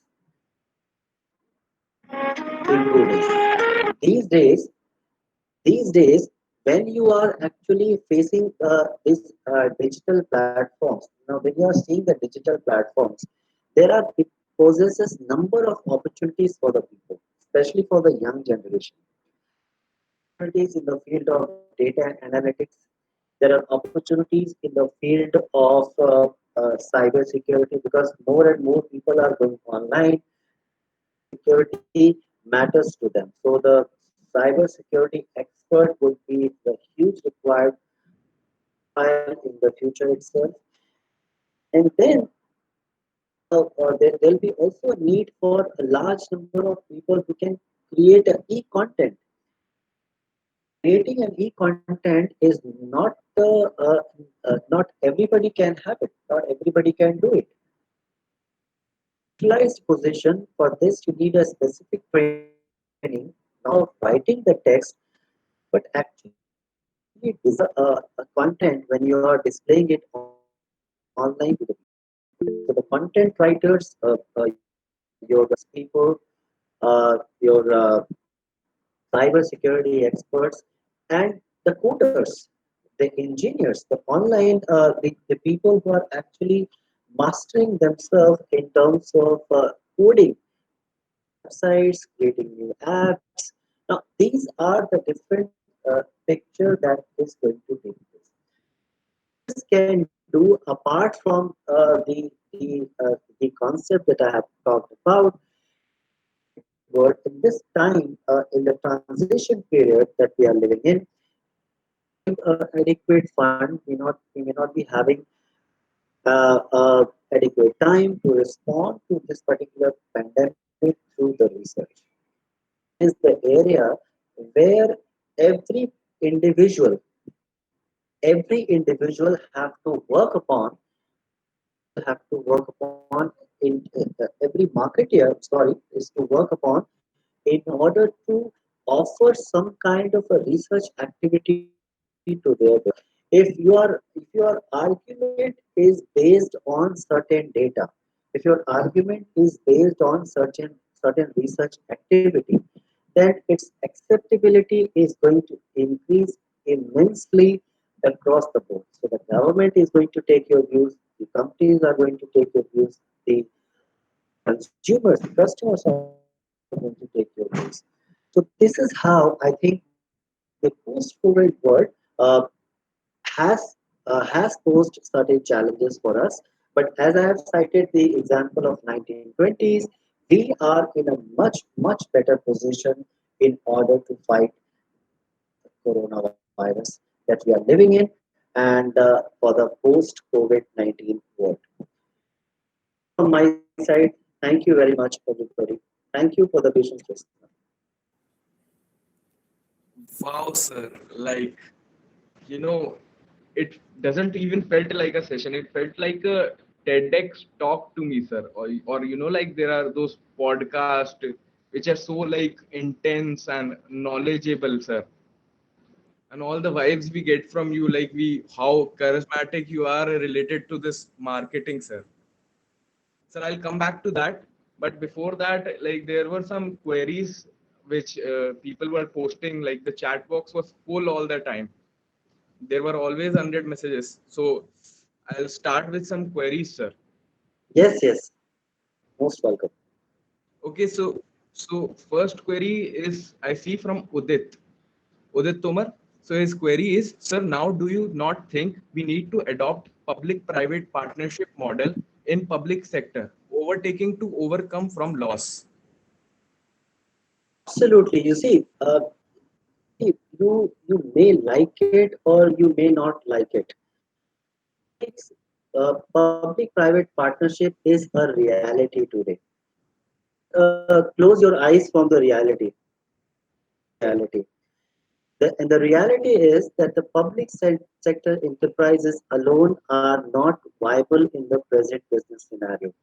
improving. These days, these days, when you are actually facing these digital platforms, now when you are seeing the digital platforms, it possesses number of opportunities for the people, especially for the young generation. Opportunities in the field of data analytics. There are opportunities in the field of cyber security because more and more people are going online. Security matters to them. So the cyber security expert would be the huge required file in the future itself. And then there'll be also a need for a large number of people who can create an e-content. Creating an e-content is not everybody can have it. Not everybody can do it. Specialized position for this, you need a specific training, not of writing the text, but actually a content when you are displaying it online to the people. So the content writers, your people, your cyber security experts, and the coders, the engineers, the online, the people who are actually mastering themselves in terms of coding websites, creating new apps. Now, these are the different picture that is going to take place. This can do apart from the concept that I have talked about. But in this time, in the transition period that we are living in, adequate fund, we may not be having adequate time to respond to this particular pandemic through the research. Is the area where every individual, every individual have to work upon in every marketeer, sorry, is to work upon in order to offer some kind of a research activity to their. If your argument is based on certain data, if your argument is based on certain research activity, then its acceptability is going to increase immensely across the board. So the government is going to take your views, the companies are going to take your views, the consumers, the customers are going to take your views. So this is how I think the post-COVID world has has posed certain challenges for us. But as I have cited the example of 1920s, we are in a much better position in order to fight the coronavirus that we are living in and for the post COVID 19 world. From my side, thank you very much, everybody. Thank you for the patience listener. Wow, sir. Like, you know, it doesn't even felt like a session. It felt like a TEDx talk to me, sir. Or like there are those podcasts which are so like intense and knowledgeable, sir. And all the vibes we get from you, like how charismatic you are related to this marketing, sir. Sir, I'll come back to that. But before that, like there were some queries which people were posting, like the chat box was full all the time. There were always 100 messages. So I'll start with some queries, sir. Yes, yes, most welcome. Okay, so first query is I see from Udit Tomar. So his query is, sir, now do you not think we need to adopt public-private partnership model in public sector, overtaking to overcome from loss? Absolutely. You may like it or you may not like it. Public-private partnership is a reality today. Close your eyes from the reality. Reality. And the reality is that the sector enterprises alone are not viable in the present business scenario.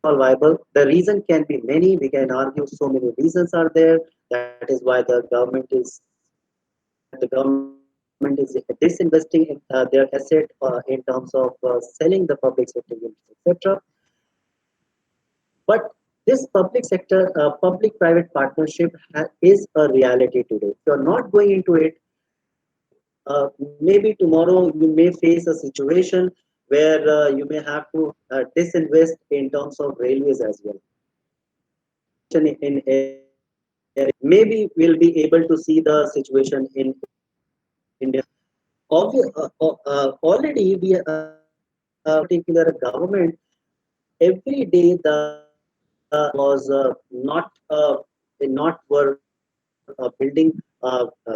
All viable. The reason can be many. We can argue so many reasons are there. That is why the government is disinvesting in their asset in terms of selling the public sector units, etc. But this public-private partnership is a reality today. If you're not going into it, maybe tomorrow you may face a situation where you may have to disinvest in terms of railways as well. Maybe we'll be able to see the situation in India. Already, we particular government every day the was not were building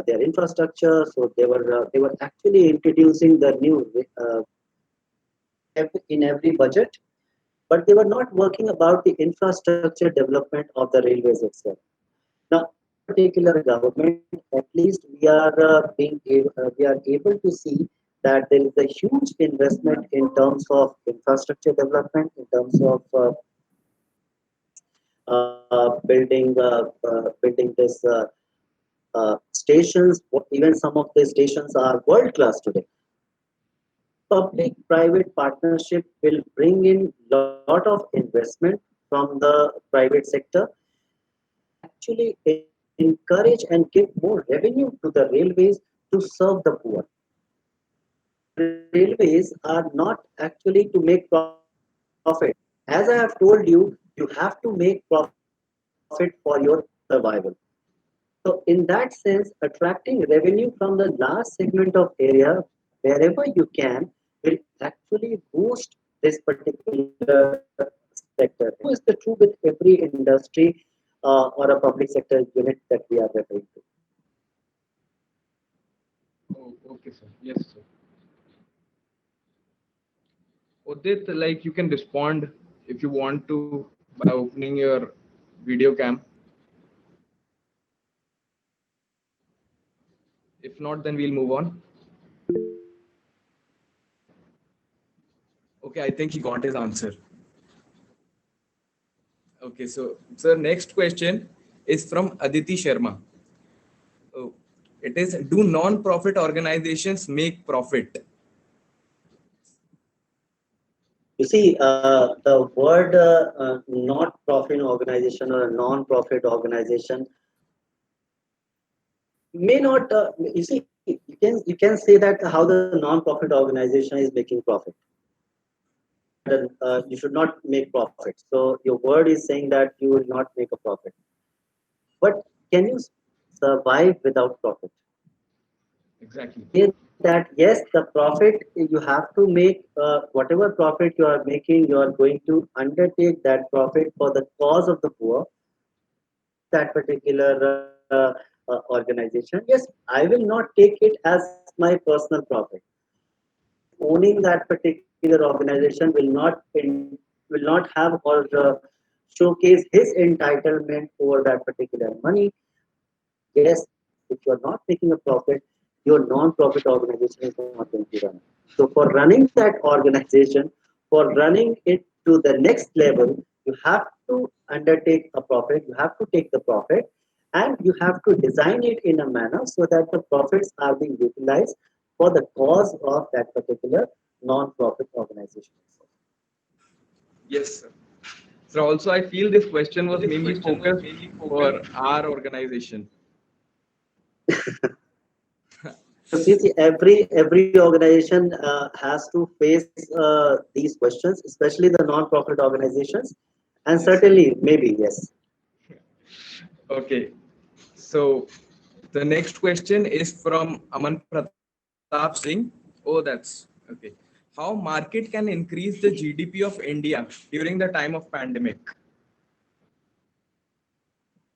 their infrastructure, so they were actually introducing the new in every budget, but they were not working about the infrastructure development of the railways itself. Now, particular government, at least we are able to see that there is a huge investment in terms of infrastructure development, in terms of building this stations. Even some of the stations are world class today. Public-private partnership will bring in lot of investment from the private sector, actually encourage and give more revenue to the railways to serve the poor. Railways are not actually to make profit. As I have told you, you have to make profit for your survival. So in that sense, attracting revenue from the last segment of area wherever you can will actually boost this particular sector. Who is the true with every industry or a public sector unit that we are referring to? Oh, okay, sir. Yes, sir. Udit, like you can respond if you want to by opening your video cam. If not, then we'll move on. Okay, I think he got his answer. Okay, so sir, next question is from Aditi Sharma. Oh, it is, do non-profit organizations make profit? You see, the word not profit organization or a non-profit organization may not. You see, you can say that how the non-profit organization is making profit. You should not make profit. So your word is saying that you will not make a profit. But can you survive without profit? Exactly. That yes, the profit you have to make, whatever profit you are making, you are going to undertake that profit for the cause of the poor. that particular organization, yes, I will not take it as my personal profit. Owning that particular organization will not have or showcase his entitlement over that particular money. Yes, if you're not making a profit, your non-profit organization is not going to run. So for running that organization, for running it to the next level, you have to undertake a profit, you have to take the profit, and you have to design it in a manner so that the profits are being utilized for the cause of that particular non-profit organization. Yes, sir. So also, I feel this question was mainly focused for our organization. You see, every organization has to face these questions, especially the non-profit organizations, and Yes, sir. certainly maybe yes. Okay. So the next question is from Aman Pratap Singh. Oh, that's okay. How market can increase the GDP of India during the time of pandemic?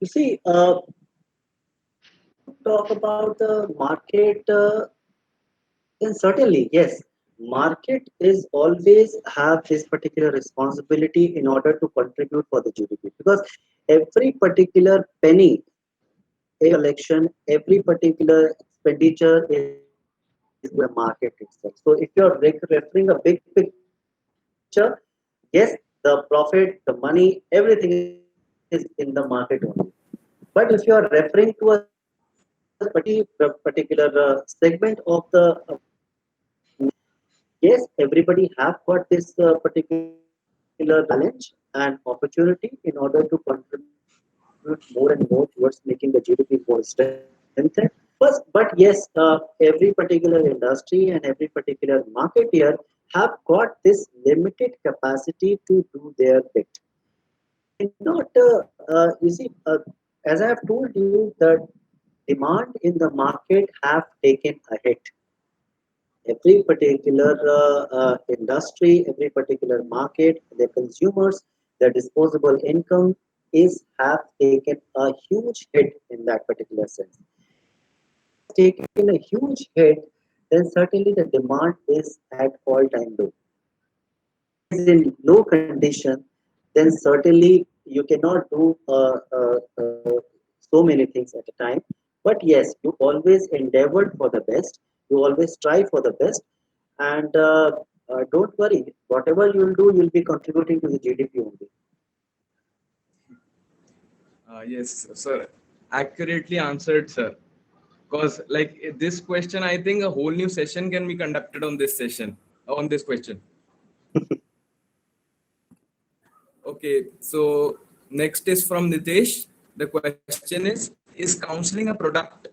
You see, talk about the market, then certainly yes. Market is always have this particular responsibility in order to contribute for the GDP because every particular penny, every collection, every particular expenditure is the market itself. So if you're referring a big picture, yes, the profit, the money, everything is in the market only. But if you are referring to a particular segment of the yes, everybody have got this particular challenge and opportunity in order to contribute more and more towards making the GDP more strengthened. But yes, every particular industry and every particular market here have got this limited capacity to do their bit. They cannot, you see, as I have told you, the demand in the market have taken a hit. Every particular industry, every particular market, the consumers, their disposable income is have taken a huge hit in that particular sense. Taken a huge hit, then certainly the demand is at all-time low. Is in low condition, then certainly you cannot do so many things at a time. But yes, you always endeavored for the best. You always strive for the best, and don't worry. Whatever you'll do, you'll be contributing to the GDP only. Yes, sir. Accurately answered, sir. Because like this question, I think a whole new session can be conducted on this session, on this question. Okay, so next is from Nitesh. The question is counseling a product?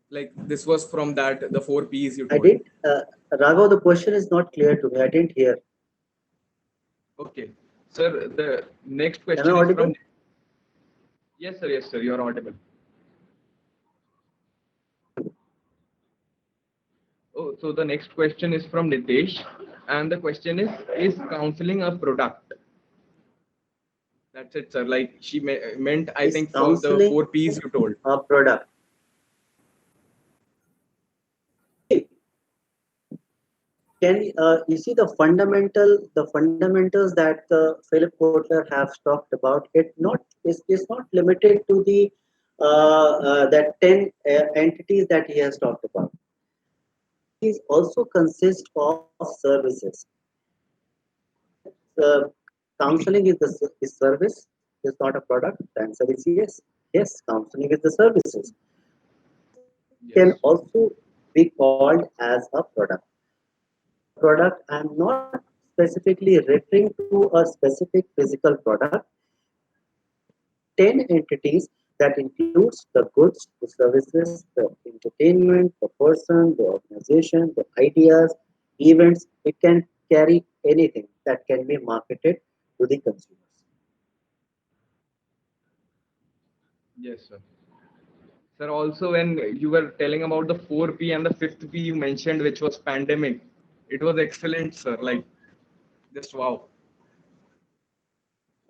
Like this was from that, the four P's you I told. did, Raghav. The question is not clear to me. I didn't hear. Okay. Sir, the next Am I question is audible? from, yes, sir, you're audible. Oh, so the next question is from Nitesh, and the question is counseling a product? That's it, sir. Like she meant, I Is think, for the counseling four P's you told. a product? Can you see the fundamentals that Philip Kotler has talked about? Is not limited to the that 10 entities that he has talked about. These also consist of services. Uh, Counseling is is service, is not a product. The answer is yes. Yes, counseling is the services. Can Yes. also be called as a product. Product, I'm not specifically referring to a specific physical product. 10 entities that includes the goods, the services, the entertainment, the person, the organization, the ideas, events. It can carry anything that can be marketed to the consumers. Yes, sir. Sir, also when you were telling about the four P and the fifth P you mentioned, which was pandemic, it was excellent, sir. Like Just wow.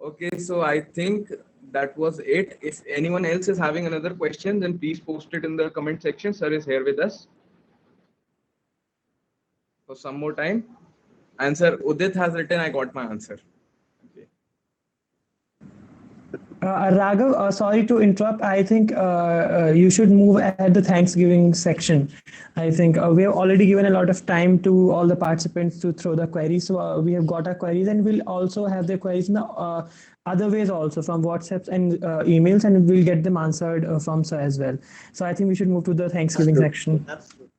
Okay, so I think that was it. If anyone else is having another question, then please post it in the comment section. Sir is here with us for some more time. And sir, Udit has written, I got my answer. Okay. Raghav, sorry to interrupt. I think you should move at the Thanksgiving section. I think we have already given a lot of time to all the participants to throw the queries. So we have got our queries, and we'll also have the queries in the other ways also from WhatsApps and emails, and we'll get them answered from sir as well. So I think we should move to the Thanksgiving section. Absolutely.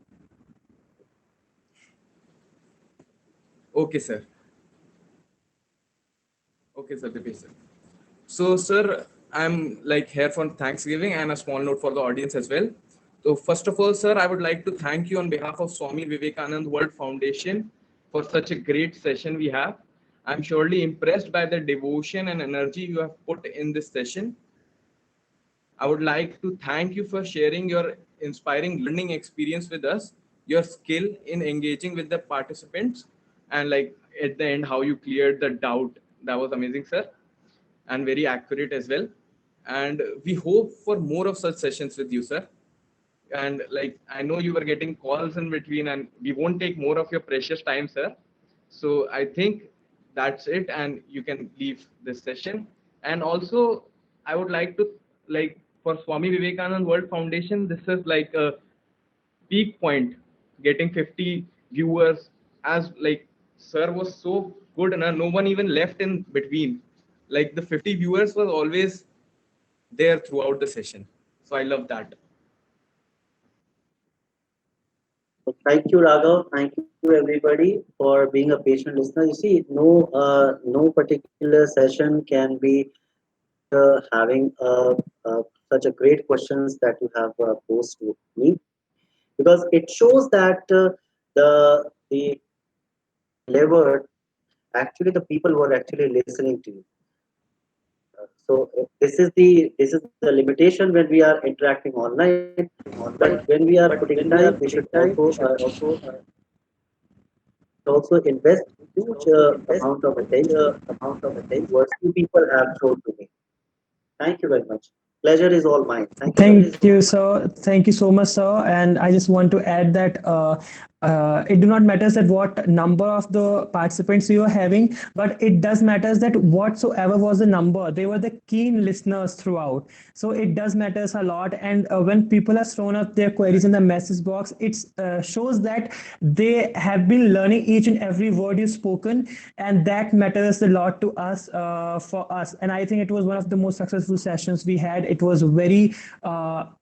Okay, sir. Okay, sir, Dipesh sir. So, sir, I'm like here for Thanksgiving and a small note for the audience as well. So, first of all, sir, I would like to thank you on behalf of Swami Vivekanand World Foundation for such a great session we have. I'm surely impressed by the devotion and energy you have put in this session. I would like to thank you for sharing your inspiring learning experience with us, your skill in engaging with the participants, and like at the end, how you cleared the doubt. That was amazing, sir, and very accurate as well. And we hope for more of such sessions with you, sir. And like I know you were getting calls in between, and we won't take more of your precious time, sir. So I think that's it, and you can leave this session. And also, I would like to like for Swami Vivekanand World Foundation, this is like a peak point, getting 50 viewers. As like sir was so good, and no one even left in between. Like the 50 viewers was always there throughout the session. So I love that. So thank you, Raghav. Thank you, everybody, for being a patient listener. You see, no particular session can be having such a great questions that you have posed to me, because it shows that the level, actually the people were actually listening to you. This is the limitation when we are interacting online. But when we are putting time, we should also invest huge amount of attention towards two people have shown to me. Thank you very much. Pleasure is all mine. Thank you, sir. Thank you so much, sir. And I just want to add that it do not matter that what number of the participants you are having, but it does matters that whatsoever was the number, they were the keen listeners throughout. So it does matters a lot. And when people have thrown up their queries in the message box, it shows that they have been learning each and every word you've spoken, and that matters a lot to us for us. And I think it was one of the most successful sessions we had. It was very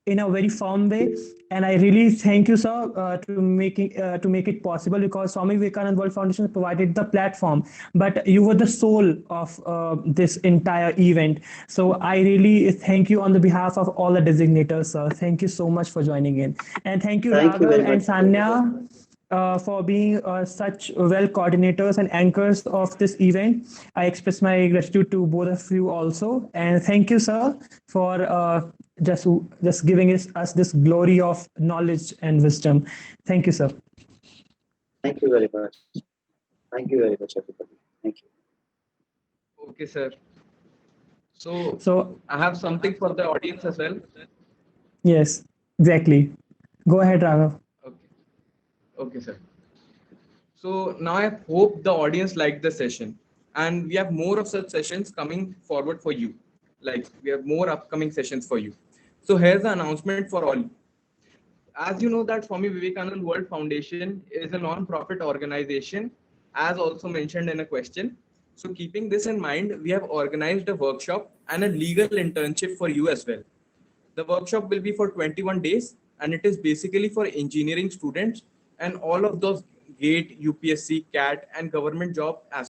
in a very firm way, and I really thank you, sir, to make it possible, because Swami Vivekanand World Foundation provided the platform, but you were the soul of this entire event. So I really thank you on the behalf of all the designators, sir. Thank you so much for joining in, and thank you, Thank you Raghav very and much. Sanya, for being such well coordinators and anchors of this event. I express my gratitude to both of you also, and thank you, sir, for just giving us this glory of knowledge and wisdom. Thank you, sir. Thank you very much. Thank you very much, everybody. Thank you. Okay, sir. So So I have something for the audience as well. yes, exactly. Go ahead, Raghav. Okay. Okay, sir. So now I hope the audience liked the session, and we have more of such sessions coming forward for you. Like we have more upcoming sessions for you. So here's the announcement for all. As you know that Swami Vivekanand World Foundation is a non-profit organization, as also mentioned in a question. So keeping this in mind, we have organized a workshop and a legal internship for you as well. The workshop will be for 21 days, and it is basically for engineering students and all of those GATE, UPSC, CAT, and government job aspirants.